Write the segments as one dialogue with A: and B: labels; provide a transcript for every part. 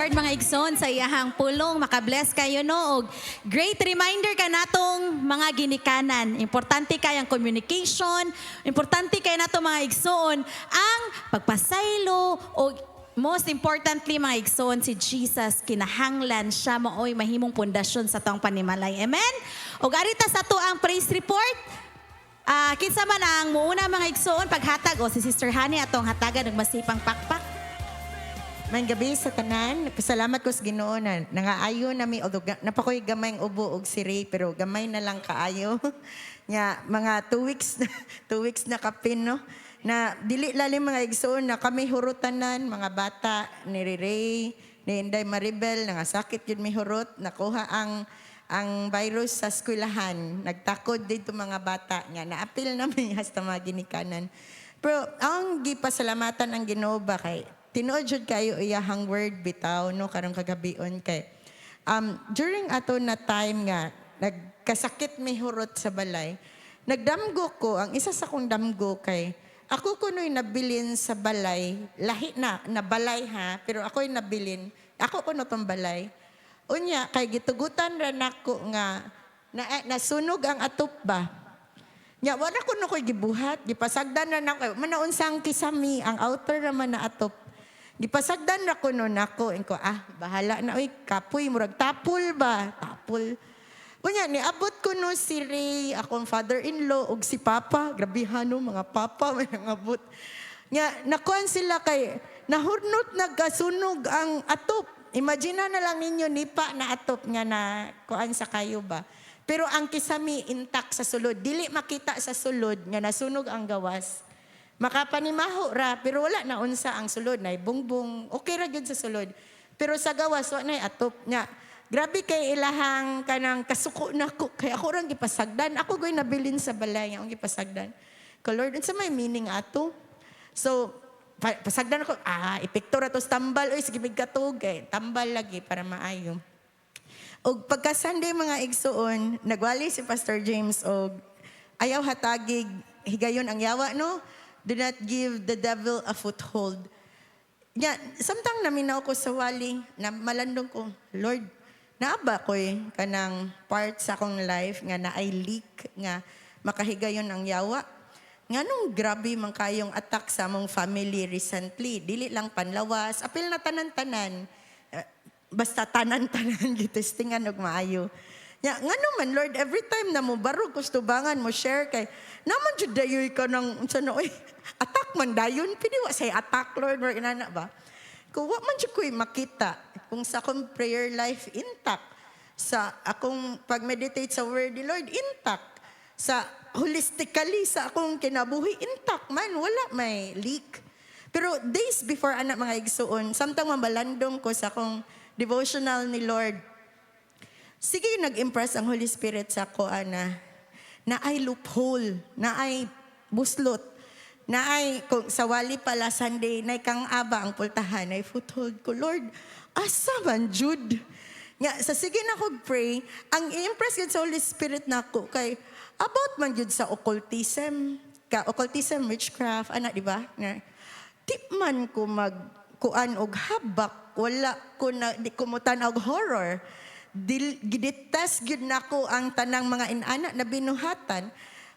A: Lord, mga igsoon sa iyahang pulong, makabless kayo no. Og great reminder ka natong mga ginikanan. Importante kay ang communication, importante kay nato mga igsoon ang pagpasaylo o most importantly mga igsoon si Jesus kinahanglan siya maoy mahimong pundasyon sa tong panimalay. Amen. Og arita sa to ang praise report. Kinsa man ang muuna mga igsoon paghatag o si Sister Honey atong hatagan ng masipang pakpak.
B: May gabi sa tanan, pasalamat ko sa Ginoo na nangaayo nami og napakoy gamay ng ubo og siri pero gamay na lang kaayo. Nya mga 2 weeks 2 weeks na kapin no. Na dili lalim mga igsoon na kami hurutanan mga bata ni Ray, ni Inday Maribel nga sakit yun may hurot nakuha ang virus sa eskwelahan. Nagtakod dito mga bata nga naapil namin hasta mga ginikanan. Pero ang gipasalamatan ang Ginoo ba kay tinuod jud kayo iyahang word bitaw no karong kagabion kay during ato na time nga nagkasakit may hurot sa balay nagdamgo ko ang isa sa kong damgo kay ako kunoy nabilin sa balay lahi na balay ha pero ako'y nabilin ako kuno tong balay unya kay gitugutan ra nako nga nasunog ang atop ba nya wala kuno koy gibuhat gipasagdan na nako manaunsang kisami ang outer naman na atop. Gipasagdan na ko nun ako. Bahala na. Uy, kapoy, murag tapol ba? Tapol. Unya, niabot ko no si Ray, akong father-in-law, og si Papa. Grabihan no, mga Papa, may nangabot. Nga, nakuhan sila kay, nahurnot nagkasunog ang atop. Imagine na lang ninyo, nipa na atop nga na kuan sa kayo ba? Pero ang kisami intact sa sulod. Dili makita sa sulod nga nasunog ang gawas. Makapanimaho ra pero wala na unsa ang sulod nay bungbong okay ra gyud sa sulod pero sa gawas wa nay atop nya grabe kay ilahang kanang kasuko nako kay ako rang gipasagdan ako goy nabilin sa balay nga gipasagdan ko Lord unsa may meaning ato so pasagdan ako epekto ra to tambal oy sige migkatog kay tambal lagi para maayo og pagka Sunday mga igsoon nagwali si Pastor James og ayaw hatagig higayon ang yawa no. Do not give the devil a foothold. Yeah, samtang naminaw ko sa wali, na malandong ko, Lord, naaba ko kanang part sa akong life nga na ay leak, nga makahigayon ang yawa. Nga nung grabe man kayong attack sa among family recently, dili lang panlawas, apil na tanan-tanan, basta tanan-tanan, gitestingan og maayo. Ya, nga naman, Lord, every time na mo barog kustubangan mo share kay naman jud dayoy ka ng unsa na oy attack man dayon pili wa say attack Lord more inana ba kung wa man jud koy makita kung sa akong prayer life intact sa akong pag-meditate sa word ni Lord intact sa holistically sa akong kinabuhi intact man wala may leak pero days before anak mga igsuon samtang mabalandong ko sa akong devotional ni Lord. Sige, nag-impress ang Holy Spirit sa ako, na ay loophole, na ay buslot, na ay, kung sa wali pala Sunday, na kang aba ang pultahan, ay foothold ko. Lord, asa man, Jude? Nga, sa sige na ko pray, ang i-impress yun sa Holy Spirit na ako, kay, about man yun sa occultism, occultism, witchcraft, di ba? Di man ko magkuan og habak, wala ko na, di ko mo tanaw horror, giditas gyud nako ang tanang mga inana na binuhatan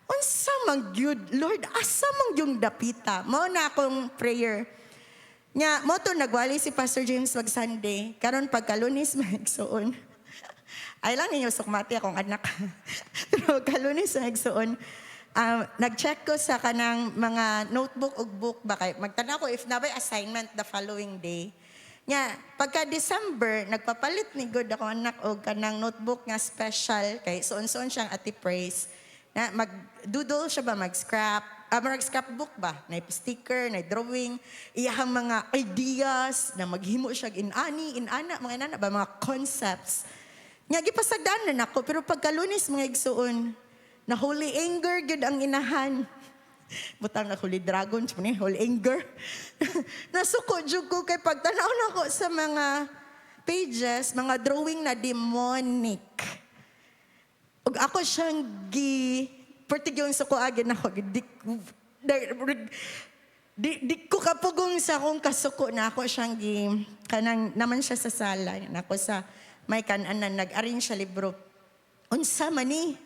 B: unsa man gyud Lord asa man yung dapita mao na akong prayer nya mo to nagwali si Pastor James wag Sunday karon pagka Lunes magsuon ay lang ninyo sukmati akong anak pero kalunes magsuon nag-check ko sa kanang mga notebook ug book ba kay magtanaw ko if nabay assignment the following day. Nga, pagka December, nagpapalit ni God ako anak o kanang notebook nga special kay soon-soon siyang ati praise. Na mag-doodle siya ba, mag-scrapbook ba? Na sticker, na drawing, iyahang mga ideas na maghimo siya inana, mga inana ba, mga concepts. Nga, gipasagdan na ako, pero pagka Lunes, mga igsuon, na holy anger, good ang inahan. Butang na holy dragon, holy anger. Nasuko jud ko kay pagtanaw na ko sa mga pages, mga drawing na demonic. Ug ako siyang pertigyon sa ko agin ako di ko kapugong sa akong kasuko na ako siyang kanang naman siya sa sala. Nako sa may kananan, nag-arrange siya libro. Unsa man ni?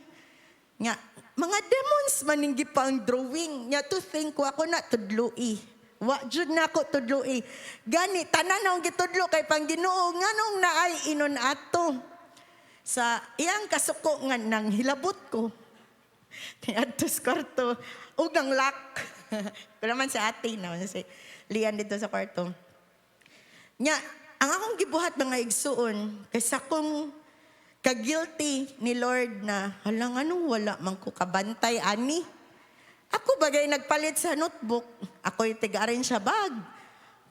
B: Nga, mga demons maning gipang drawing. Nga to think ko ako na tudloi. Wa jud na ako tudloi. Gani, tanan akong gitudlo kay Pangginoo. Nganong naay inon ato. Sa iyang kasuko nga nang hilabot ko. Tiadto sa kwarto. Ug nang lock. Pero naman si ate na. Si Lian dito sa kwarto. Nya, ang akong gibuhat mga igsuon, kaysa kong ka-guilty ni Lord na, halang anong wala man ko kabantay, ani? Ako bagay nagpalit sa notebook, ako'y tigarin sa bag.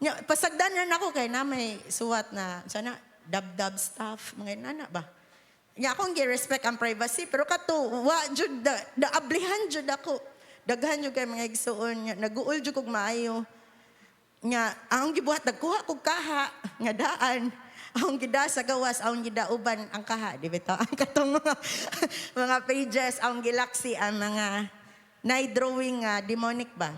B: Nya, pasagdanan ako kay na may suwat na, sana, dab-dab stuff, mga inana ba? Nya, akong gi-respect ang privacy, pero kato, wa, jud, ablihan jud ako. Daghan jud kay mga igsuon, nya, nag-uol jud kog maayo. Nga, ang gibuhat, nagkuha kog kaha, nga daan. Ang gida sa gawas, ang gidauban ang kaha. Di ba ito? Ang katong mga pages, ang gilaksi, ang mga night drawing demonic ba?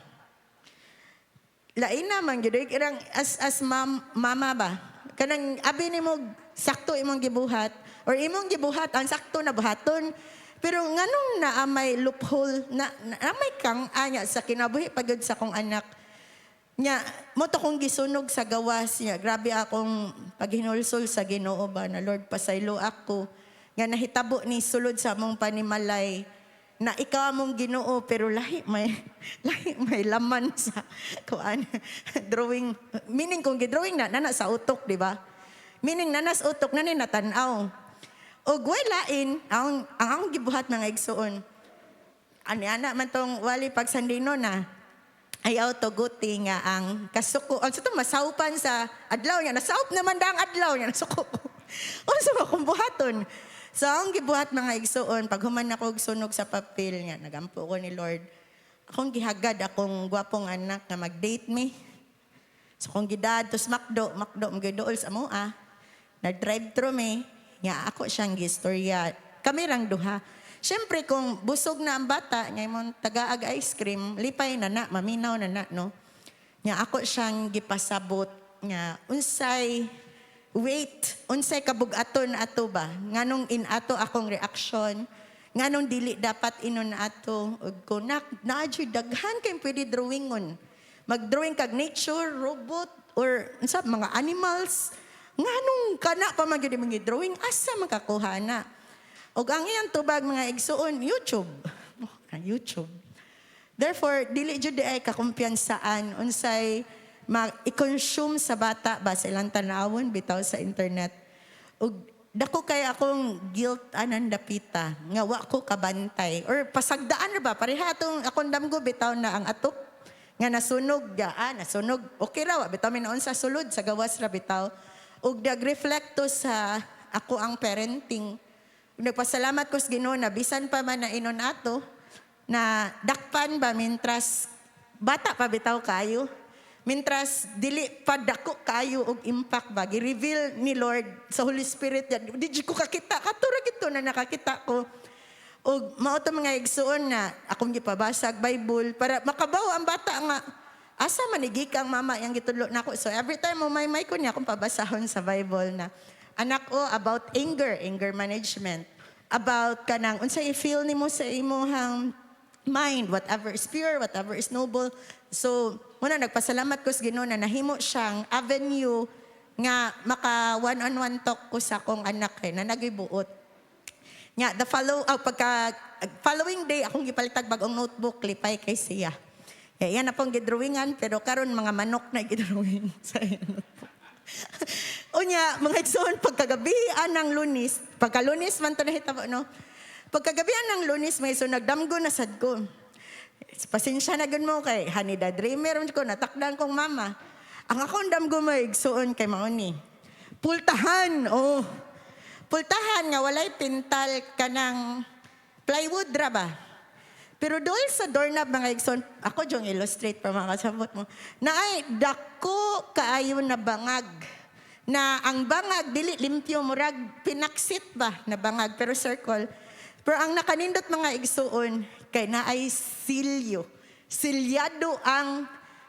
B: Lain naman, irang as mama ba? Kanang abi ni mo, sakto imong gibuhat, or imong gibuhat, ang sakto na buhaton. Pero nganong naamay loophole, naamay kang anya sa kinabuhi pagod sa kong anak. Nya, mo to kong gisunog sa gawas niya. Grabe akong paghinulsol sa Ginoo ba na Lord pasaylo ako. Nga nahitabo ni sulod sa mong panimalay na ikaw mong Ginoo pero lahi may laman sa kuan drawing. Meaning kung gidrawing na nana sa utok, di ba? Meaning nanas utok na ni natanaw. Og way lain ang akong gibuhat mga igsuon. Ana man tong wali pagsandino na. Ayaw to guti nga ang kasuko. Ang sa masaupan sa adlaw niya. Nasaup naman da ang adlaw niya. Nasuko ko. Unsa ba kung buhaton? So, ang gibuhat mga igsuon, pag human ako sunog sa papel niya, nagampo ko ni Lord. Akong gihagad akong gwapong anak na mag-date me. So, kung gidad, tos makdo, magidool sa mua. Nag-drive-thru me. Nga ako siyang gistorya. Kami rang duha. Siyempre, kung busog na ang bata, ngayon taga-ag ice cream, lipay na, maminaw na, no? Nga ako siyang gipasabot, nga unsay kabugaton ato ba? Nganong in ato akong reaksyon, nganong dili dapat inon ato, ug ko, na-adyo'y daghan kayong pwede drawingon. Mag-drawing kag nature, robot, or mga animals, nganong kana pa mga drawing, asa makakuha na? O ang iyang tubag mga igsuon, YouTube. YouTube. Therefore, dili jud ay kakumpiyansaan unsay i-consume sa bata ba sa ilang tanawon bitaw sa internet. Ug dako kay akong guilt anan dapita nga wa ko kabantay or pasagdaan ra ba pareha atong akong damgo bitaw na ang atok nga nasunog nasunog okay ra wa bitaw minaon sa sulod sa gawas ra bitaw ug dag-reflect to sa ako ang parenting. Nagpasalamat ko sa Ginoo na bisan pa man na inon ato na dakpan ba mintras bata pa bitaw kayo. Mintras dili pa dako kayo og impact ba gi-reveal ni Lord sa Holy Spirit. Di ko kakita katura gito na nakakita ko. Og mao to mga igsuon na akong gipabasag Bible para makabaw ang bata nga asa man igikang mama yang gitudlo nako. So every time mo may ko niya akong pabasahon sa Bible na anak o about anger management, about kanang unsay i-feel nimo sa imong mind, whatever is pure, whatever is noble. So, muna nagpasalamat ko sa Ginoo na nahimo siyang avenue nga maka one-on-one talk ko sa akong anak na nagibuot. Nya, following day akong gipalitag bagong notebook lipay kay siya. Yan na pong gidrawingan pero karon mga manok na gidrawing sa notebook. Unya, mga igsoon, pagkagabihan ng Lunes, pagka-Lunes man ito nahitabo, no? Pagkagabihan ng Lunes, may so nagdamgo na sad ko. Pasensya na mo kay Hanida Dreamer ko, natakdan kong mama. Ang akong damgo may igsoon kay Maoni. Pultahan, Pultahan nga walay pintal ka ng plywood ra ba? Pero doon sa doorknob mga igsoon, ako diyong illustrate pa mga kasabot mo, na ay dako kaayo na bangag. Na ang bangag, dili limpyo murag, pinaksit ba na bangag, pero circle. Pero ang nakanindot mga igsuon, kay na ay silyo. Silyado ang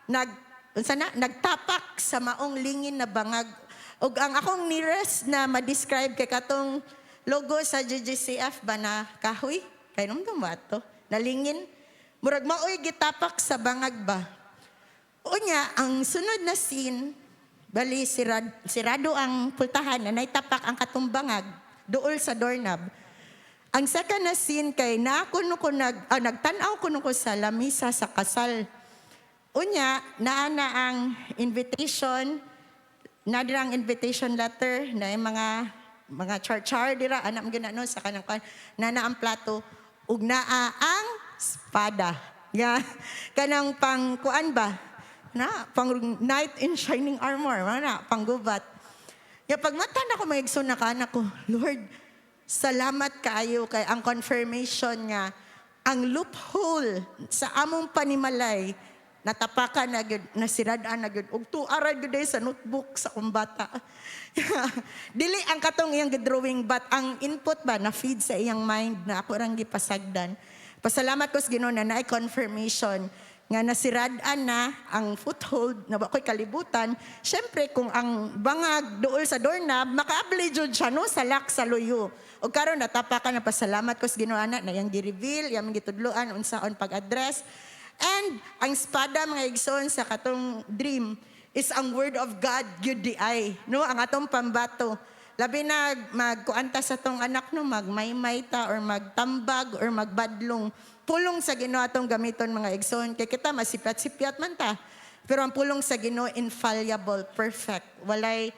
B: nagtapak sa maong lingin na bangag. Ug ang akong nearest na ma-describe kay katong logo sa GGCF ba na kahoy? Kay nung ba to? Nalingin. Murag maoy gitapak sa bangag ba? Unya, ang sunod na scene, bali sirado ang pultahan na naitapak ang katumbangag dool sa doorknob. Ang second na scene kay nagtanaw kuno ko sa lamisa sa kasal. Unya, naana ang invitation, nadirang invitation letter na yung mga char dira anak mo ginano sa kanang nana ang plato ug naa ang espada. Ya, kanang pang kuan ba? Na pang knight in shining armor, na panggubat. Ya pagmata na ko maigsoon na kanak ko, Lord, salamat kaayo kay ang confirmation nga ang loophole sa among panimalay natapakan na gyud, nasirad-an na gyud ug tuara gyud sa notebook sa kumbata. Dili ang katong iyang drawing but ang input ba na feed sa iyang mind na ako rang gipasagdan. Pasalamat ko sa Ginoo na naay confirmation nga nasirad-an na ang foothold na ako'y kalibutan. Siyempre, kung ang bangag dool sa doorknob, makaabli jud siya no, sa lock sa luyo. O karon natapakan na pasalamat ko sa Ginoo ana na yang gi-reveal, yang gitudloan unsaon pag-address. And ang espada mga igsoon sa katong dream is ang word of God gyud di ay, no, ang atong pambato. Labi na magkuanta sa tong anak no, magmaymay ta or magtambag or magbadlong. Pulong sa Ginoo atong gamiton mga igsoon kay kita masipyat-sipyat man ta. Pero ang pulong sa Ginoo infallible, perfect. Walay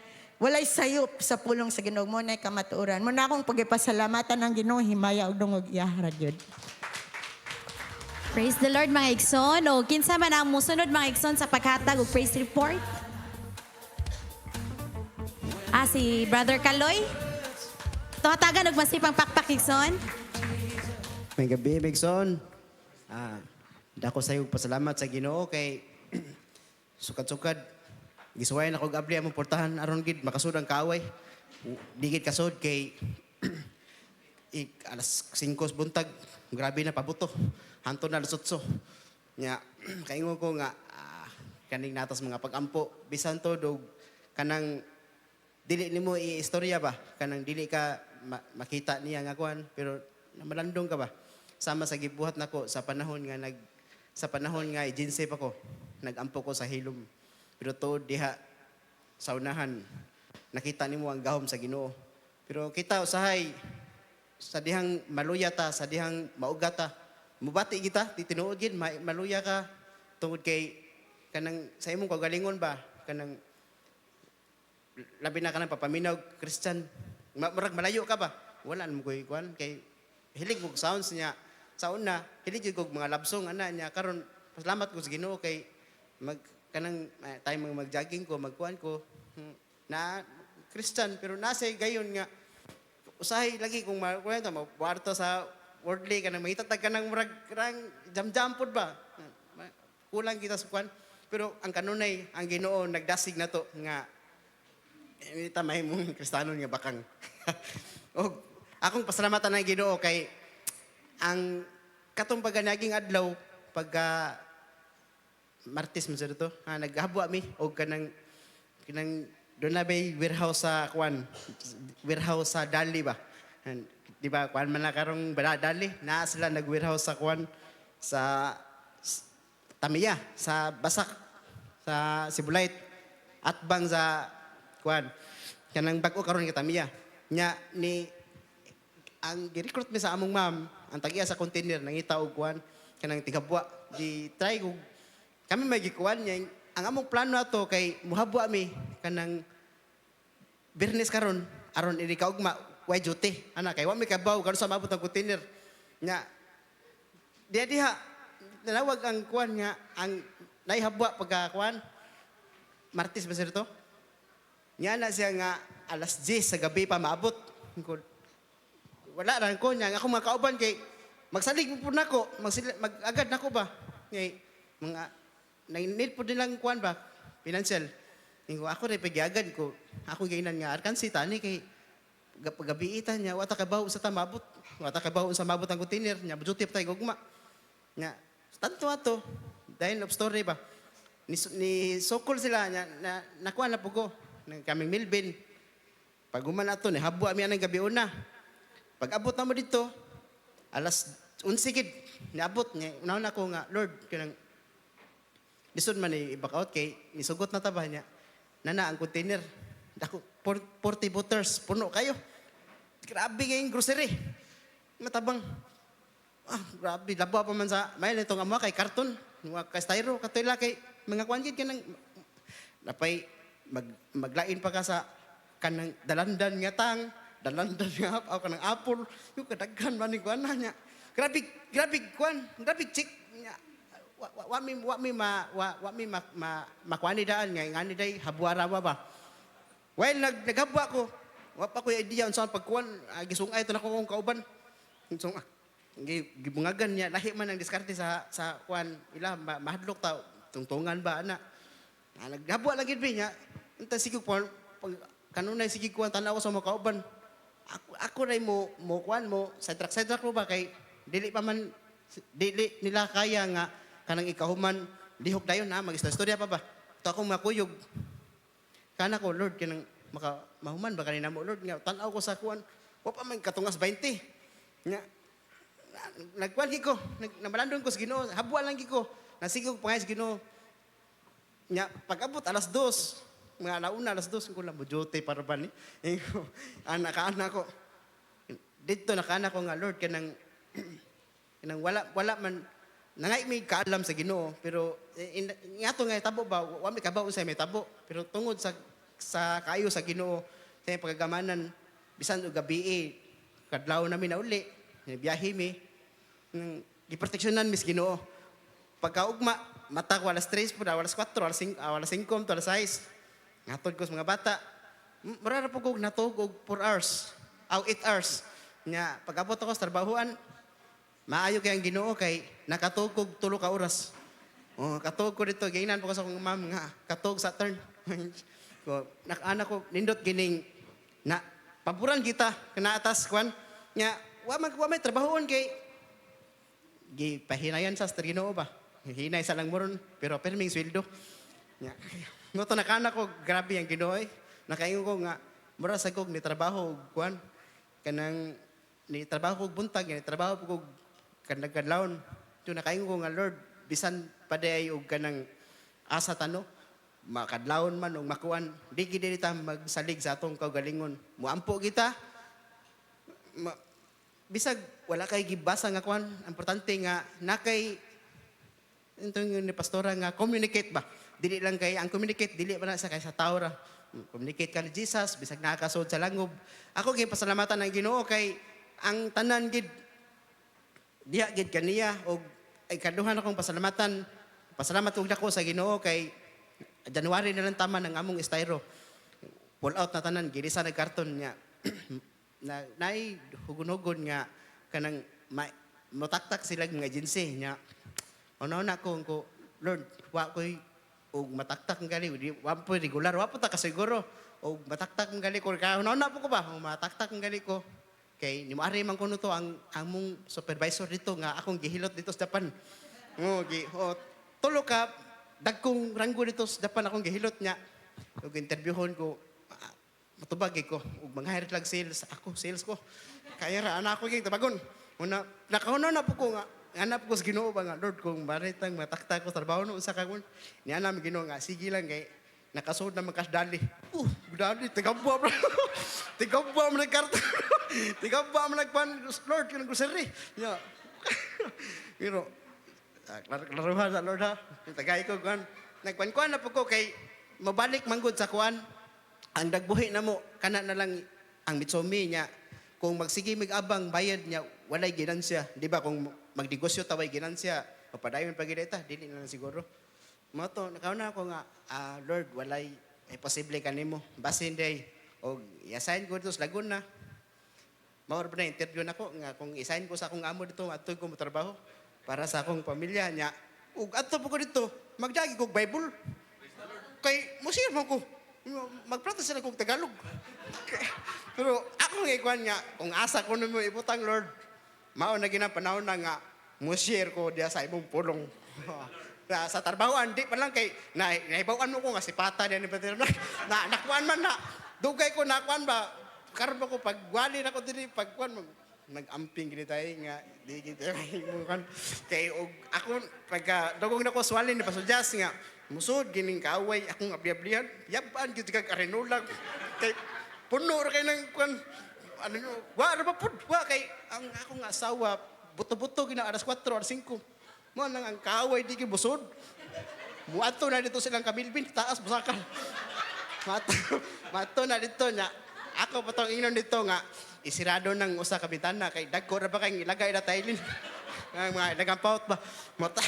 B: sayop sa pulong sa Ginoo mo na kamatuoran. Mo na akong pagipasalamatan ng Ginoo himaya og dungog iyahara gyud.
A: Praise the Lord mga igsoon. O kinsa man ang musunod mga igsoon sa paghatag og praise report? Si Brother Kaloy. Tuhatagan og masipang pakpak igsoon.
C: May gabi, Bigson. Dako sa'yo pasalamat sa Ginoo kay sukad-sukad. Gisuwayan ako gabli among portahan aron gid makasud ang kaaway. Digid kasud kay alas 5 buntag. Grabe na pabuto. Hanto na lusotso. Nya kaingon ko nga kaning natas mga pagampo bisan to dog kanang dili nimo i-istorya ba kanang dili ka makita niya nga kuan pero malandong ka ba sama sa gibuhat nako sa panahon nga agency pa ko nagampo ko sa hilom pero tuod diha sa unahan nakita nimo ang gahom sa Ginoo pero kita usahay sa dihang maluya ta sa dihang mauga ta mubati kita titinuod gid maluya ka tungod kay kanang sa imong kagalingon ba kanang labi na kanang papaminaw Christian murag malayo ka ba wala mo koy kuan kay hilig kog sounds niya sa una hilig kog mga love song ana niya karon pasalamat ko sa Ginoo kay kanang time mag-jogging ko magkuan ko na Christian pero nasa gayon nga usahay lagi kung makuwento mawarto sa worldly kanang mahitatag ka ng murag rang jam-jam pod ba kulang kita sa kuan pero ang kanunay ang Ginoo nagdasig na to nga tamay mong Kristiyano nga bakang o akong pasalamatan ng Ginoo kay ang katong naging adlaw pagka Martes man sa dito naghabwa mi og kanang doon na bay warehouse sa kwan warehouse sa Dali ba di ba kwan man na karong Dali na sila nag warehouse sa kwan sa Tamiya sa Basak sa Sibulait at bang sa kwan kanang bag-o karon kita Tamiya nya ni ang gi-recruit mi sa among ma'am ang tagiya sa container nangita og kwan kanang tigabwa di try og kami may gikuan niya ang among plano ato kay muhabwa mi kanang Bernes karon aron ini kaugma way duty ana kay wa mi kabaw karon sa mabot ang container nya diha nanawag ang kwan nga ang naihabwa pagka kwan Martes ba sir to nya na siya nga alas 10 sa gabi pa maabot wala lang ko niya ako mga kauban kay magsalig po nako mag-agad nako ba ngay mga need po nilang kuan ba financial ingo ako ray pagyagad ko ako gainan nga arkansi tani kay gabiitan niya wata kabaw sa tamabot wata kabaw sa mabot ang container niya budutip tay gugma nga tanto ato dahil of story ba ni Sokol sila na nakuha na po ko ng kaming Milbin. Pag uman ato ni habwa mi anang gabi una. Pag abot na mo dito, alas 11 gid niabot niya. Unahon ako nga, Lord, kanang lisod man ni i-back out kay nisugot na tabah niya. Nana ang container. Ako 40 bottles puno kayo. Grabe kayong grocery. Matabang. Grabe, labo pa man sa may nitong amo kay karton, mga kay styro, katoy kay mga kuan gid kanang napay maglain pa ka sa kanang dalandan nga tang, dalandan nga aw kanang apple, yung kadaghan man ni kuan niya. Grabe kuan, grabe chick niya. Wa mi makuani daan nga ngani day habwara ba. While naghabwa ko, wa pa ko idea unsa pagkuan gisungay to na ko kong kauban. Sung gibungagan niya lahi man ang diskarte sa kuan ila mahadlok ta tungtungan ba ana. Naghabwa lagi niya. Unta sige kuan kanunay sige kuan tanaw sa mga kauban. Ako ray mo kuan mo sidetrack mo ba kay dili dili nila kaya nga kanang ikahuman lihok dayon na mag-istorya pa ba. To akong makuyog. Kana ko Lord kanang mahuman ba kanina mo Lord nga tan-aw ko sa kuan. Wa pa man katungas 20. Nga nagkuan ko, namalandon ko sa Ginoo, habwa lang ko. Nasigog pa nga sa Ginoo. Nya pag-abot alas 2, mga alauna alas 2 ko lang mo duty para ba ni. Anak ko. Dito nakana ko nga Lord kanang wala man nangay may kaalam sa Ginoo pero ngato nga tabo ba wa may kabaw sa may tabo pero tungod sa kayo sa Ginoo sa pagagamanan bisan og gabi kadlaw namin na uli biyahe mi giproteksyonan mis Ginoo pagkaugma mata ko alas 3 po alas 4 alas 5 to alas 6 ngatod ko sa mga bata marara po ko natug og 4 hours aw 8 hours nya pag-abot ako sa trabahoan maayo kay ang Ginoo kay nakatug og 3 ka oras katug ko dito gainan po ko sa akong ma'am nga katug sa turn ko nakana ko nindot gining na paboran kita kana atas kwan nya wa may trabahoon kay gipahinayan sa Ginoo ba hinay sa lang moron pero perming sweldo nya ngoto nakana ko grabe ang Ginoo nakaingon ko nga mura sa kog ni trabaho kwan kanang ni trabaho kog buntag ni trabaho kog kadlawon to nakaingon ko nga Lord bisan paday og kanang asa tano makadlawon man og makuan di gid ta magsalig sa atong kaugalingon muampo kita bisag wala kay gibasa nga kuan importante nga nakay intong ni pastora nga communicate ba dili lang kay ang communicate dili ba na sa kay sa tao ra communicate ka ni Jesus bisag nakakasud sa langob ako gyud pasalamatan ang Ginoo kay ang tanan gid diha gid kaniya og ay kaduhan akong pasalamatan pasalamat ug dako sa Ginoo kay January na lang tama ng among styro pull out na tanan girisa na karton niya na nay hugon-hugon nga kanang motaktak sila ng agency niya una na ko Lord wa koy og mataktak ng gali wa po regular wa po ta kasiguro og mataktak ng gali ko una na po ko ba mataktak ng gali ko kay ni maari man kuno to ang among supervisor dito nga akong gihilot dito sa Japan tulo ka dagkong ranggo dito sa Japan akong gihilot niya ug interviewon ko matubag ko ug mga hired lang sales ako sales ko kaya ra ana ako gyud tabagon una nakahuno na po ko nga hanap ko sa Ginoo ba nga Lord kung maritang matakta ko trabaho no usa ka kun ni ana mi Ginoo nga sige lang kay nakasud na magkasdali dali tigabwa bro tigabwa mo nagkarta tigabwa mo nagpan Lord kanang grocery nya pero klaruhan sa Lord ha tagay ko kan nagkuan na po ko kay mabalik manggod sa kuan ang dagbuhi na mo kana na lang ang Mitsomi niya kung magsige mig-abang bayad niya walay ginansya di ba kung magdegosyo taway ginansya mapadayon pa gid ta dili na lang siguro mo to nakauna ako nga Lord walay posible kanimo basin day og i-assign ko dito sa Laguna mao na interview nako nga kung i-assign ko sa akong amo dito atoy ko mo trabaho para sa akong pamilya niya ug adto po ko dito magdagi kog Bible kay musir man ko magpractice sila kong Tagalog. Pero ako nga ikuan nga, kung asa ko mo ibutang Lord, mao na ginapanahon na nga, mo-share ko diya sa imong pulong. sa trabahoan, di pa lang kay, naibawan mo ko nga si Pata niya ni Patero. Nakuan man na, dugay ko nakuan ba, karon ba ko, pagwali na ko din, pagkuan mo, nag-amping gini tayo nga, di gini kan. Kay, ako, pagka, dugong na ko swalin ni Pastor Jazz nga, musod, gining kaaway, akong abliablihan, yabaan, gito kag arinulag. Kay, puno ra kay ng kuan, ano nyo, wala ba po, kay, ang akong asawa, buto-buto, gina, alas 4, alas 5. Mo nang ang kaaway di gibusod. Muadto na dito silang kabilbin, taas busakal. Mato na dito nya. Ako pa tong ingnon dito nga isirado ng usa ka bintana kay dagko ra ba kay ilagay na tailin. Ang mga nagampaut ba. Mata.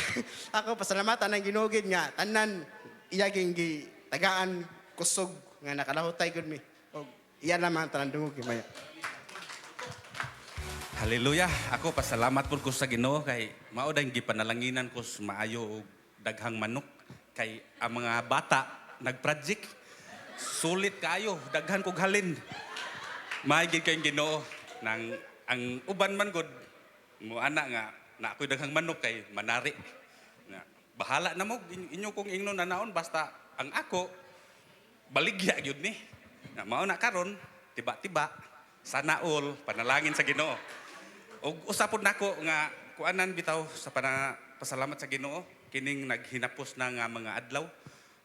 C: Ako pasalamatan ng ginugid nga tanan iyaging gi tagaan kusog nga nakalahutay gud mi. Og iya lamang tanan dungog maya.
D: Hallelujah. Ako pasalamat po ko sa Ginoo kay mao dayng gipanalanginan ko sa maayo og daghang manok kay ang mga bata nagproject sulit kayo daghan kog halin. Maigid kay Ginoo nang ang uban man gud mo ana nga na ako'y daghang manok kay manari. Na bahala na mo inyo kong ingnon na naon basta ang ako baligya gyud ni. Na mao na karon tiba-tiba sana all panalangin sa Ginoo. Og usapon nako nga kuanan bitaw sa pasalamat sa Ginoo kining naghinapos na nga mga adlaw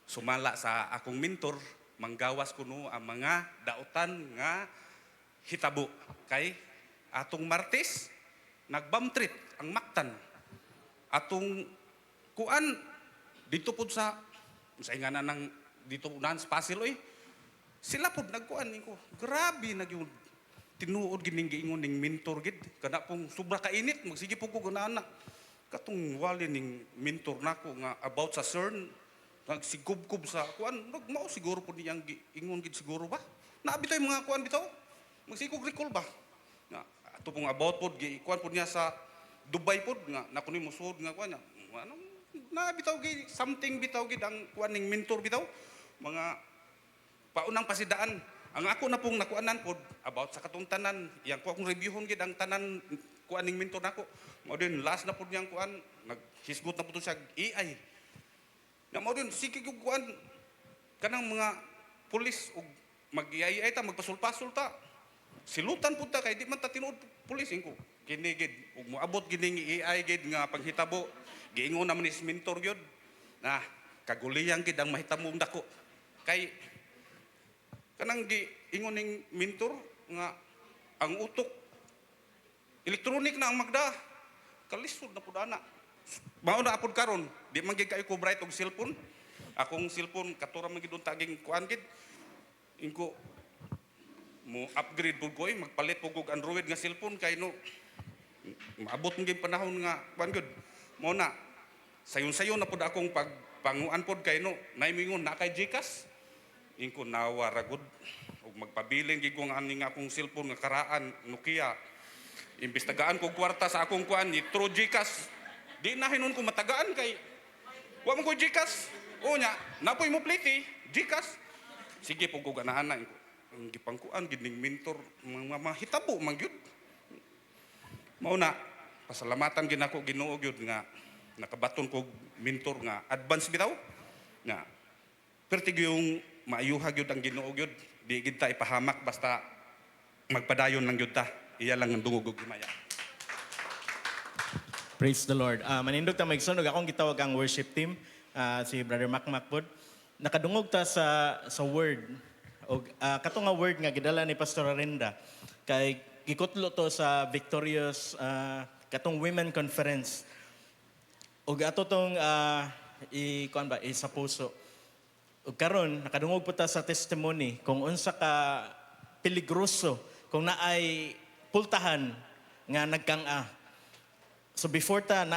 D: sumala sa akong mentor manggawas kuno ang mga dautan nga hitabo kay atong Martes nagbam treat ang Mactan atong kuan dito pud sa ingana ng dito unahan sa Pasil sila pud nagkuan niko grabe nagyud tinuod gining giingon ning mentor gid kada pong sobra ka init magsige pug ko na katong wali ning mentor nako nga about sa CERN nagsigubkob sa kuan mao siguro pud niyang giingon gid siguro ba nabi tay mga kuan bitaw magsigog recall ba nga ato pong about pod gikuan pod niya sa Dubai pod nga nako ni musud nga kuan ano nabi taw gid something bitaw gid ang kuan ning mentor bitaw mga paunang pasidaan. Ang ako na pong nakuanan pod about sa katong tanan, yang ko akong reviewon gid ang tanan kuan ning mentor nako. Mao din last na pod niyang kuan, naghisgot na pud siya AI. Na mao din sige gyud kuan kanang mga pulis og mag-AI ta magpasulpasol ta. Silutan pud ta kay di man ta tinuod pulis ingko. Kini gid ug moabot gid ning AI gid nga panghitabo. Giingon naman ni mentor gyud. Na kaguliyang gid ang mahitabo dako. Kay kanang giingon ning mentor nga ang utok elektronik na ang magda kalisod na pud ana mao na apod karon di man gid kay ko bright og cellphone akong cellphone katura man gid taging kuan gid ingko mo upgrade pud ko magpalit pud og Android nga cellphone kay no maabot ng panahon nga kuan gud mao na sayon-sayon na pud akong pagpanguan pud kay no naimingon na kay GCash ingko nawa ragud ug magpabiling gid ko nga ani nga akong cellphone nga karaan Nokia imbis tagaan ko kwarta sa akong kuan ni through GCash di na hinon ko matagaan kay wa man ko GCash o nya napoy mo pliti GCash sige pug ko ganahan na ingko ang gipangkuan gid ning mentor mga mahitabo man gyud mao na pasalamatan gid ako Ginoo gyud nga nakabaton ko mentor nga advance bitaw nga pertig yung maayuha gyud ang Ginoo gyud di gid ta ipahamak basta magpadayon lang gyud ta iya lang ang dungog ug himaya.
E: Praise the Lord. Manindog ta maigsunog akong gitawag ang worship team si Brother Mac Macpod nakadungog ta sa word og kato nga word nga gidala ni Pastor Arenda kay gikutlo to sa Victorious katong women conference og ato tong kuan ba sa puso. Ug karon nakadungog po ta sa testimony kung unsa ka peligroso kung naay pultahan nga nagkang-a. So before ta na